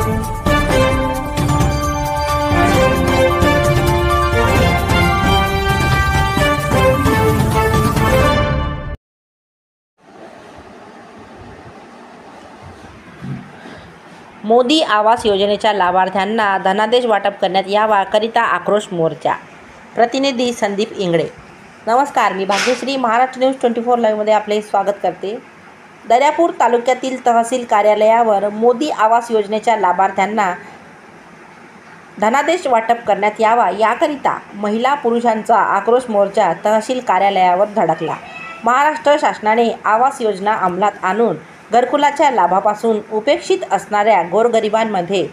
मोदी आवास योजनेच्या लाभार्थ्यांना धनादेश वाटप करण्यात यावा करिता आक्रोश मोर्चा. प्रतिनिधी संदीप इंगळे. नमस्कार, मी भाग्यश्री महाराष्ट्र न्यूज 24 लाईव्हमध्ये आपले स्वागत करते. दर्यापूर तालुक्यातील तहसील कार्यालयावर मोदी आवास योजनेच्या लाभार्थ्यांना धनादेश वाटप करण्यात यावा याकरिता महिला पुरुषांचा आक्रोश मोर्चा तहसील कार्यालयावर धडकला. महाराष्ट्र शासनाने आवास योजना अंमलात आणून घरकुलाच्या लाभापासून उपेक्षित असणाऱ्या गोरगरिबांमध्ये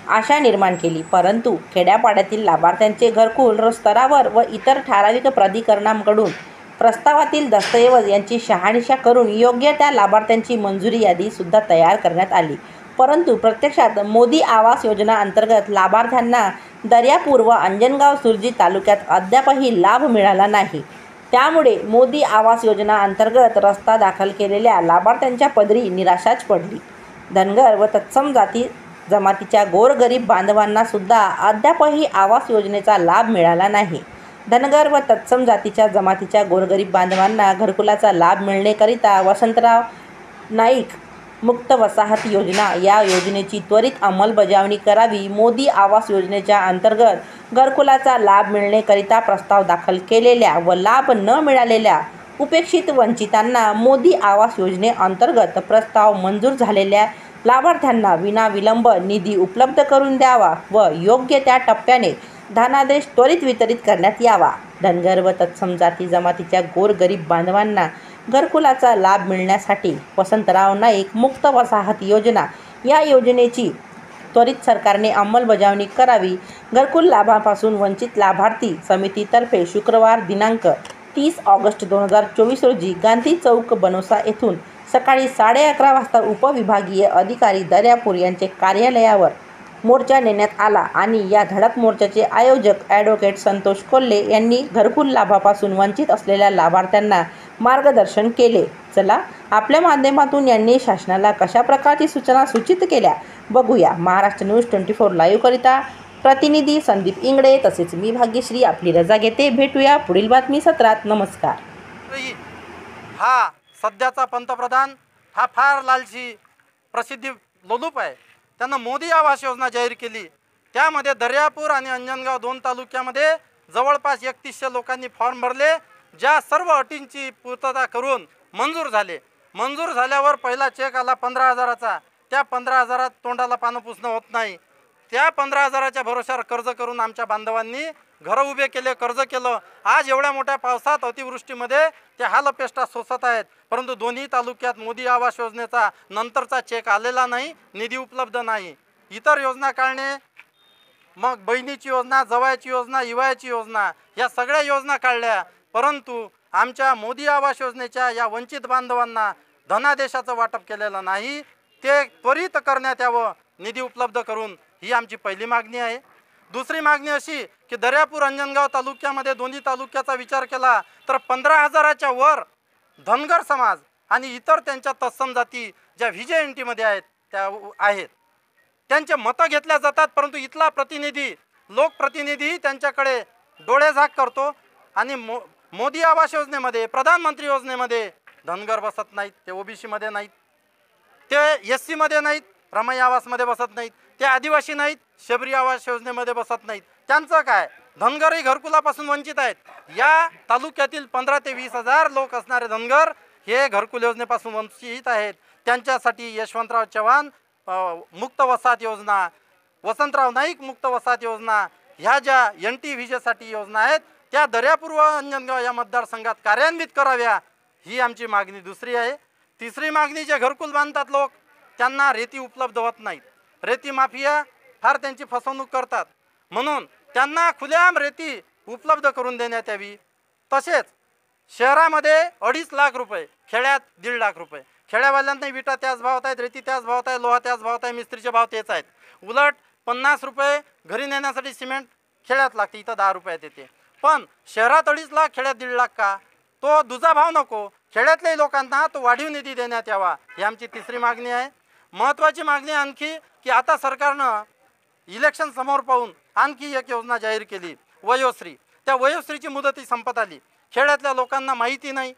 आशा निर्माण केली, परंतु खेड्यापाड्यातील लाभार्थ्यांचे घरकुल स्तरावर व इतर ठराविक प्राधिकरणांकडून प्रस्तावातील दस्तऐवज यांची शहानिशा करून योग्य त्या लाभार्थ्यांची मंजुरी यादी सुद्धा तयार करण्यात आली, परंतु प्रत्यक्षात मोदी आवास योजना अंतर्गत लाभार्थ्यांना दर्यापूर व अंजनगाव सुर्जी तालुक्यात अद्यापही लाभ मिळाला नाही. त्यामुळे मोदी आवास योजना अंतर्गत रस्ता दाखल केलेल्या लाभार्थ्यांच्या पदरी निराशाच पडली. धनगर व तत्सम जाती जमातीच्या गोरगरीब बांधवांना सुद्धा अद्यापही आवास योजनेचा लाभ मिळाला नाही. धनगर व तत्सम जातीच्या जमातीच्या गोरगरीब बांधवांना घरकुलाचा लाभ मिळण्याकरिता वसंतराव नाईक मुक्त वसाहत योजना या योजनेची त्वरित अंमलबजावणी करावी. मोदी आवास योजनेच्या अंतर्गत घरकुलाचा लाभ मिळण्याकरिता प्रस्ताव दाखल केलेल्या व लाभ न मिळालेल्या उपेक्षित वंचितांना मोदी आवास योजनेअंतर्गत प्रस्ताव मंजूर झालेल्या लाभार्थ्यांना विनाविलंब निधी उपलब्ध करून द्यावा व योग्य त्या टप्प्याने धनादेश त्वरित वितरित करण्यात यावा. धनगर व तत्सम जाती जमातीच्या गोरगरीब बांधवांना घरकुलाचा लाभ मिळण्यासाठी वसंतराव नाईक मुक्त वसाहत योजना या योजनेची त्वरित सरकारने अंमलबजावणी करावी. घरकुल लाभापासून वंचित लाभार्थी समितीतर्फे शुक्रवार दिनांक 30 ऑगस्ट 2024 रोजी गांधी चौक बनोसा येथून सकाळी 11:30 वाजता उपविभागीय अधिकारी दर्यापूर यांचे कार्यालयावर मोर्चा नेण्यात आला आणि या धडक मोर्चाचे आयोजक ॲडव्होकेट संतोष कोल्हे यांनी घरकुल लाभापासून वंचित असलेल्या लाभार्थ्यांना मार्गदर्शन केले. चला, आपल्या माध्यमातून यांनी शासनाला कशा प्रकारची सूचना सूचित केल्या बघूया. महाराष्ट्र न्यूज 24 लाईव्ह करिता प्रतिनिधी संदीप इंगळे तसेच मी भाग्यश्री आपली रजा घेते. भेटूया पुढील बातमी सत्रात. नमस्कार. हा सध्याचा पंतप्रधान हा फार लालची प्रसिद्धी लोलूप आहे. त्यांना मोदी आवास योजना जाहीर केली. त्यामध्ये दर्यापूर आणि अंजनगाव 2 तालुक्यामध्ये जवळपास 3100 लोकांनी फॉर्म भरले, ज्या सर्व अटींची पूर्तता करून मंजूर झाले. मंजूर झाल्यावर पहिला चेक आला 15,000चा. त्या 15,000त तोंडाला पानं पुसणं होत नाही. त्या 15,000च्या भरोश्यावर कर्ज करून आमच्या बांधवांनी घरं उभे केले, कर्ज केलं. आज एवढ्या मोठ्या पावसात अतिवृष्टीमध्ये ते हालअपेष्टा सोसत आहेत, परंतु दोन्ही तालुक्यात मोदी आवास योजनेचा नंतरचा चेक आलेला नाही, निधी उपलब्ध नाही. इतर योजना काढणे, मग बहिणीची योजना, जवायची योजना, इवायची योजना, या सगळ्या योजना काढल्या, परंतु आमच्या मोदी आवास योजनेच्या या वंचित बांधवांना धनादेशाचं वाटप केलेलं नाही. ते त्वरित करण्यात यावं, निधी उपलब्ध करून, ही आमची पहिली मागणी आहे. दुसरी मागणी अशी की दर्यापूर अंजनगाव तालुक्यामध्ये दोन्ही तालुक्याचा विचार केला तर 15,000च्या वर धनगर समाज आणि इतर त्यांच्या तत्सम जाती ज्या व्हीजेएनटीमध्ये आहेत त्या आहेत, त्यांचे मतं घेतल्या जातात, परंतु इथला प्रतिनिधी, लोकप्रतिनिधी त्यांच्याकडे डोळेझाक करतो आणि मोदी आवास योजनेमध्ये, प्रधानमंत्री योजनेमध्ये धनगर बसत नाहीत, ते ओबीसीमध्ये नाहीत, ते एससीमध्ये नाहीत, रमाई आवासमध्ये बसत नाहीत, ते आदिवासी नाहीत, शबरी आवास योजनेमध्ये बसत नाहीत. त्यांचं काय? धनगरही घरकुलापासून वंचित आहेत. या तालुक्यातील 15,000 ते 20,000 लोक असणारे धनगर हे घरकुल योजनेपासून वंचित आहेत. त्यांच्यासाठी यशवंतराव चव्हाण मुक्त वसाहत योजना, वसंतराव नाईक मुक्त वसाहत योजना, ह्या ज्या NT-व्हीजेसाठी योजना आहेत त्या दर्यापूर व अंजनगाव या मतदारसंघात कार्यान्वित कराव्या, ही आमची मागणी दुसरी आहे. तिसरी मागणी, जे घरकुल बांधतात लोक त्यांना रेती उपलब्ध होत नाहीत. रेती माफिया फार त्यांची फसवणूक करतात, म्हणून त्यांना खुलेआम रेती उपलब्ध करून देण्यात यावी. तसेच शहरामध्ये 2.5 लाख रुपये, खेड्यात 1.5 लाख रुपये. खेड्यावाल्यांना विटा त्याच भावात आहेत, रेती त्याच भावात आहे, लोहा त्याच भावात आहे, मिस्त्रीचे भाव तेच आहेत. उलट 50 रुपये घरी नेण्यासाठी सिमेंट खेड्यात लागते, इथं 10 रुपयात येते. पण शहरात 2.5 लाख, खेड्यात 1.5 लाख का? तो दुजा भाव नको, खेड्यातल्या लोकांना तो वाढीव निधी देण्यात यावा, ही आमची तिसरी मागणी आहे. महत्त्वाची मागणी आणखी की आता सरकारनं इलेक्शन समोर पाहून आणखी एक योजना जाहीर केली, वयोश्री. त्या वयोश्रीची मुदती संपत आली. खेड्यातल्या लोकांना माहिती नाही,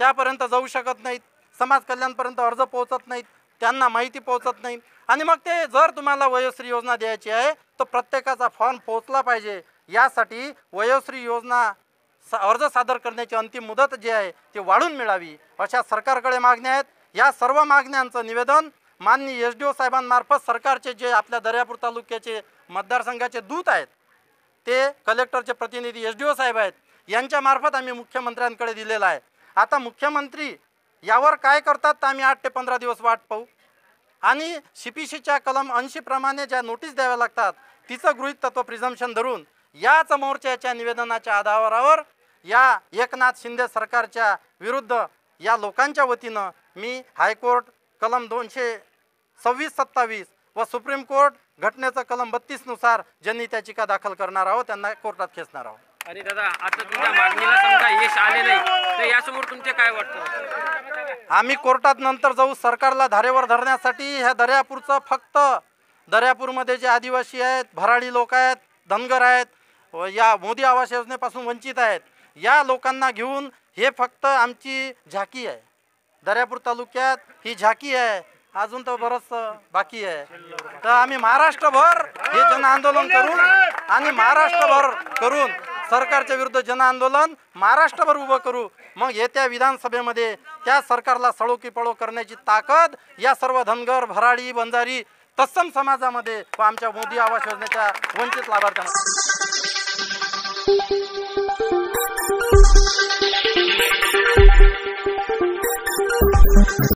त्यापर्यंत जाऊ शकत नाहीत, समाज कल्याणपर्यंत अर्ज पोहोचत नाहीत, त्यांना माहिती पोहोचत नाही. आणि मग ते जर तुम्हाला वयोश्री योजना द्यायची आहे तर प्रत्येकाचा फॉर्म पोहोचला पाहिजे. यासाठी वयोश्री योजना अर्ज सादर करण्याची अंतिम मुदत जी आहे ती वाढून मिळावी, अशा सरकारकडे मागण्या आहेत. या सर्व मागण्यांचं निवेदन माननीय SDO साहेबांमार्फत सरकारचे जे आपल्या दर्यापूर तालुक्याचे मतदारसंघाचे दूत आहेत, ते कलेक्टरचे प्रतिनिधी SDO साहेब आहेत, यांच्यामार्फत आम्ही मुख्यमंत्र्यांकडे दिलेला आहे. आता मुख्यमंत्री यावर काय करतात तर आम्ही 8 ते 15 दिवस वाट पाहू. आणि CPCच्या कलम 80 प्रमाणे ज्या नोटीस द्याव्या लागतात तिचं गृहीत तत्व प्रिझम्पशन धरून याच मोर्चाच्या निवेदनाच्या आधारावर या एकनाथ शिंदे सरकारच्या विरुद्ध या लोकांच्या वतीनं मी हायकोर्ट कलम 226-27 व सुप्रीम कोर्ट घटनेचं कलम 32 नुसार जनहित याचिका दाखल करणार आहोत, त्यांना कोर्टात खेचणार आहोत. आणि दादा, आता तुमच्या मागणीला समजा यश आले नाही तर यासमोर तुमचे काय वाटतं? आम्ही कोर्टात नंतर जाऊ. सरकारला धारेवर धरण्यासाठी ह्या दर्यापूरचं फक्त दर्यापूरमध्ये जे आदिवासी आहेत, भराडी लोक आहेत, धनगर आहेत, या मोदी आवास योजनेपासून वंचित आहेत, या लोकांना घेऊन हे फक्त आमची झाकी आहे. दर्यापूर तालुक्यात ही झाकी आहे, अजून तर बरंच बाकी आहे. तर आम्ही महाराष्ट्रभर हे जन आंदोलन करून आणि महाराष्ट्रभर करून सरकारच्या विरुद्ध जन आंदोलन महाराष्ट्रभर उभं करू. मग येत्या विधानसभेमध्ये त्या सरकारला सळो की पळो करण्याची ताकद या सर्व धनगर, भराडी, बंजारी, तत्सम समाजामध्ये व आमच्या मोदी आवास योजनेच्या वंचित लाभार्थ्यांना